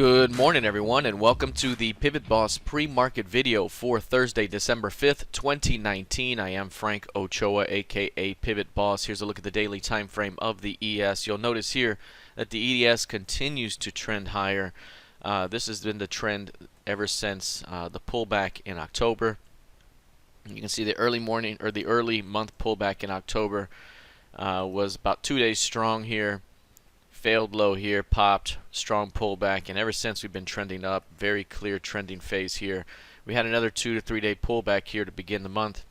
Good morning, everyone, and welcome to the PivotBoss pre-market video for Thursday, December 5th, 2019. I am Frank Ochoa, aka PivotBoss. Here's a look at the daily time frame of the ES. You'll notice here that the ES continues to trend higher. This has been the trend ever since the pullback in October. You can see the early month pullback in October was about 2 days strong here. Failed low here, popped, strong pullback, and ever since we've been trending up. Very clear trending phase here. We had another 2 to 3 day pullback here to begin the month.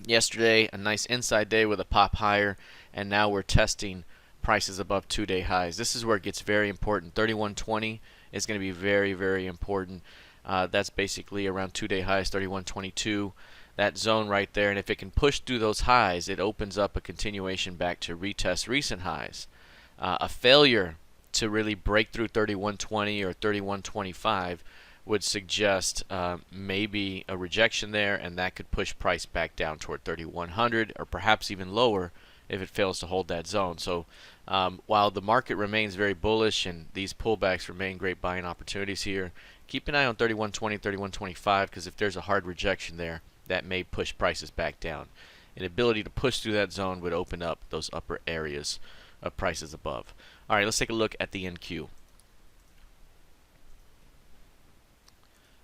Yesterday, a nice inside day with a pop higher, and now we're testing prices above 2-day highs. This is where it gets very important. 3120 is going to be very, very important. That's basically around 2-day highs, 3122. That zone right there, and if it can push through those highs, it opens up a continuation back to retest recent highs. A failure to really break through 3120 or 3125 would suggest maybe a rejection there, and that could push price back down toward 3100 or perhaps even lower if it fails to hold that zone. So while the market remains very bullish and these pullbacks remain great buying opportunities here, keep an eye on 3120, 3125, because if there's a hard rejection there, that may push prices back down. An ability to push through that zone would open up those upper areas of prices above. All right, let's take a look at the NQ.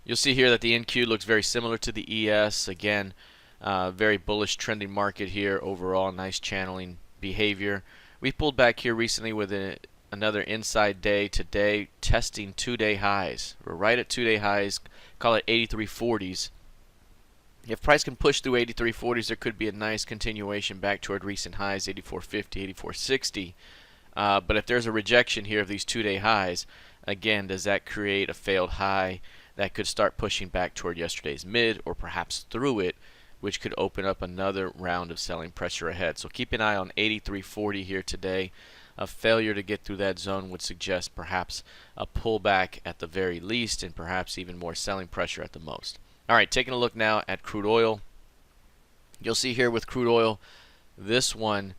You'll see here that the NQ looks very similar to the ES. Again, very bullish trending market here overall. Nice channeling behavior. We pulled back here recently with another inside day today, testing 2-day highs. We're right at 2-day highs. Call it 8340s. If price can push through 8340s, there could be a nice continuation back toward recent highs, 8450, 8460. But if there's a rejection here of these 2-day highs, again, does that create a failed high that could start pushing back toward yesterday's mid or perhaps through it, which could open up another round of selling pressure ahead. So keep an eye on 8340 here today. A failure to get through that zone would suggest perhaps a pullback at the very least and perhaps even more selling pressure at the most. All right, taking a look now at crude oil. You'll see here with crude oil, this one,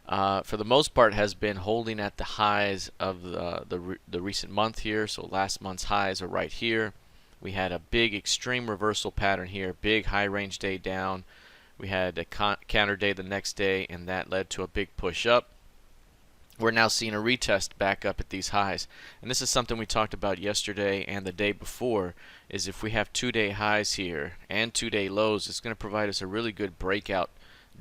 for the most part, has been holding at the highs of the recent month here. So last month's highs are right here. We had a big extreme reversal pattern here, big high range day down. We had a counter day the next day, and that led to a big push up. We're now seeing a retest back up at these highs, and this is something we talked about yesterday and the day before, is if we have 2-day highs here and 2-day lows, it's going to provide us a really good breakout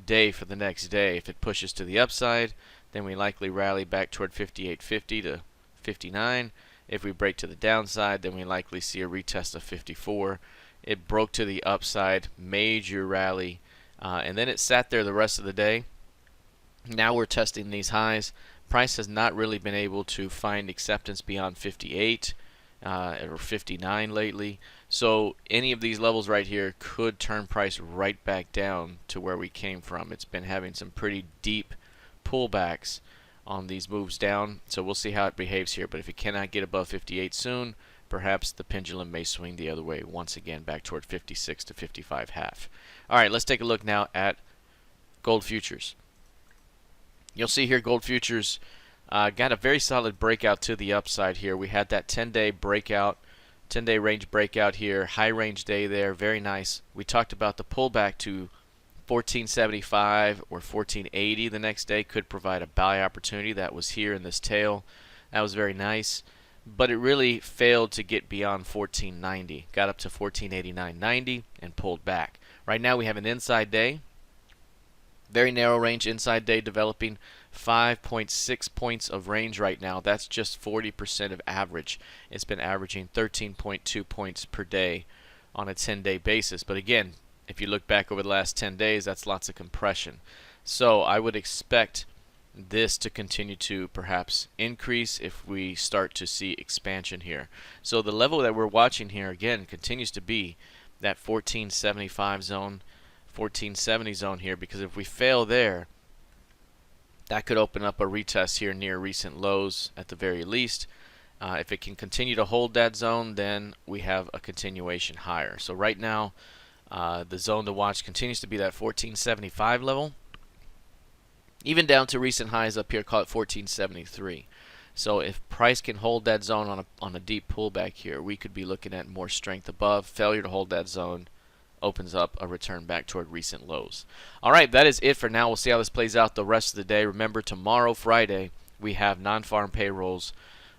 day for the next day. If it pushes to the upside, then we likely rally back toward 58.50 to 59. If we break to the downside, then we likely see a retest of 54. It broke to the upside, major rally, and then it sat there the rest of the day. Now we're testing these highs. Price has not really been able to find acceptance beyond 58 or 59 lately. So any of these levels right here could turn price right back down to where we came from. It's been having some pretty deep pullbacks on these moves down. So we'll see how it behaves here. But if it cannot get above 58 soon, perhaps the pendulum may swing the other way once again back toward 56 to 55 half. All right, let's take a look now at gold futures. You'll see here gold futures got a very solid breakout to the upside here. We had that 10-day breakout, 10-day range breakout here, high range day there, very nice. We talked about the pullback to 1475 or 1480 the next day could provide a buy opportunity. That was here in this tail. That was very nice, but it really failed to get beyond 1490. Got up to 1489.90 and pulled back. Right now we have an inside day. Very narrow range inside day developing, 5.6 points of range right now. That's just 40% of average. It's been averaging 13.2 points per day on a 10-day basis. But again, if you look back over the last 10 days, that's lots of compression. So I would expect this to continue to perhaps increase if we start to see expansion here. So the level that we're watching here again continues to be that 1475 zone. 1470 zone here, because if we fail there, that could open up a retest here near recent lows at the very least. If it can continue to hold that zone, then we have a continuation higher. So right now, the zone to watch continues to be that 1475 level, even down to recent highs up here, call it 1473. So if price can hold that zone on a deep pullback here, we could be looking at more strength above. Failure to hold that zone opens up a return back toward recent lows. All right, that is it for now. We'll see how this plays out the rest of the day. Remember, tomorrow, Friday, we have non-farm payrolls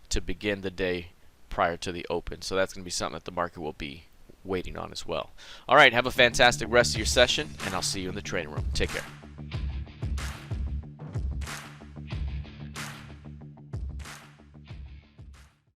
to begin the day prior to the open. So that's going to be something that the market will be waiting on as well. All right, have a fantastic rest of your session, and I'll see you in the trading room. Take care.